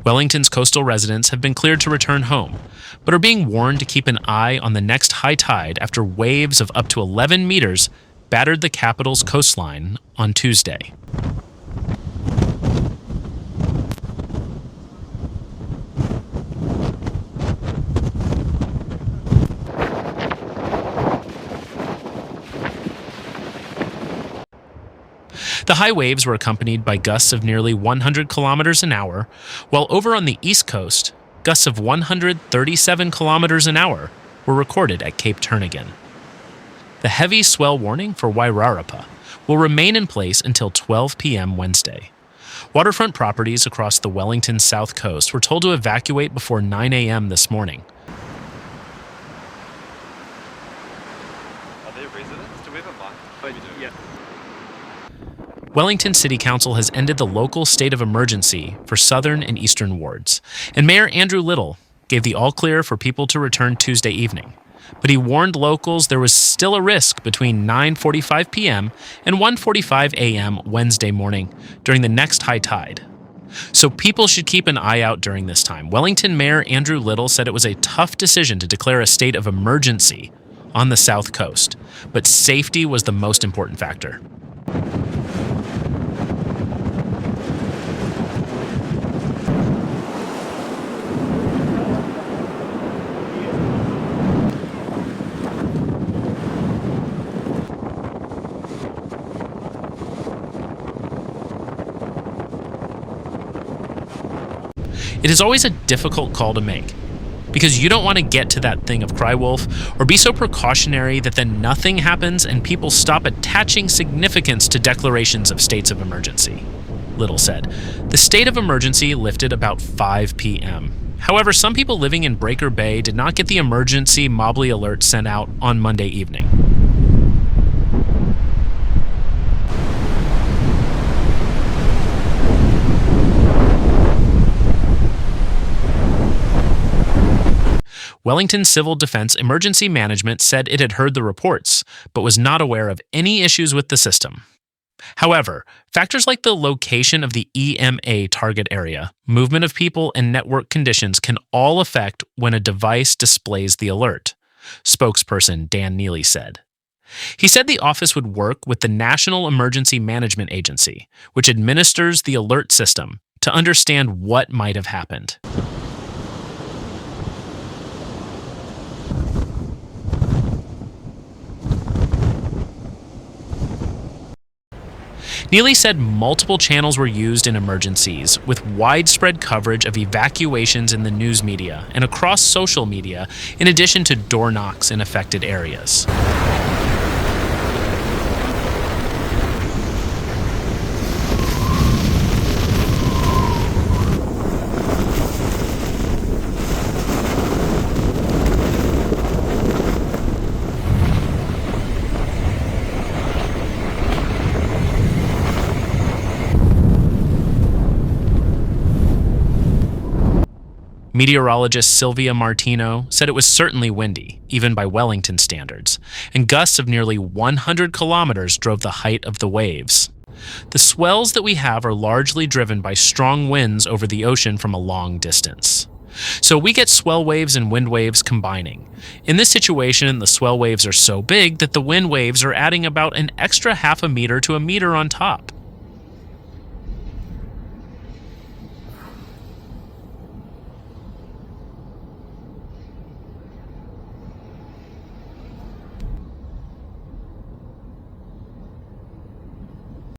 Wellington's coastal residents have been cleared to return home, but are being warned to keep an eye on the next high tide after waves of up to 11 meters battered the capital's coastline on Tuesday. The high waves were accompanied by gusts of nearly 100 kilometers an hour, while over on the east coast, gusts of 137 kilometers an hour were recorded at Cape Turnagain. The Heavy Swell Warning for Wairarapa will remain in place until 12 p.m. Wednesday. Waterfront properties across the Wellington south coast were told to evacuate before 9 a.m. this morning. Are they residents? Do we have a mic? Oh, you do? Yeah. Wellington City Council has ended the local state of emergency for southern and eastern wards, and Mayor Andrew Little gave the all-clear for people to return Tuesday evening. But he warned locals there was still a risk between 9:45 p.m. and 1:45 a.m. Wednesday morning during the next high tide. So people should keep an eye out during this time. Wellington Mayor Andrew Little said it was a tough decision to declare a state of emergency on the south coast, but safety was the most important factor. It is always a difficult call to make, because you don't want to get to that thing of cry wolf or be so precautionary that then nothing happens and people stop attaching significance to declarations of states of emergency, Little said. The state of emergency lifted about 5 p.m. However, some people living in Breaker Bay did not get the emergency Mobley alert sent out on Monday evening. Wellington Civil Defense Emergency Management said it had heard the reports, but was not aware of any issues with the system. However, factors like the location of the EMA target area, movement of people, and network conditions can all affect when a device displays the alert, spokesperson Dan Neely said. He said the office would work with the National Emergency Management Agency, which administers the alert system, to understand what might have happened. Neely said multiple channels were used in emergencies, with widespread coverage of evacuations in the news media and across social media, in addition to door knocks in affected areas. Meteorologist Sylvia Martino said it was certainly windy, even by Wellington standards, and gusts of nearly 100 kilometers drove the height of the waves. The swells that we have are largely driven by strong winds over the ocean from a long distance. So we get swell waves and wind waves combining. In this situation, the swell waves are so big that the wind waves are adding about an extra half a meter to a meter on top.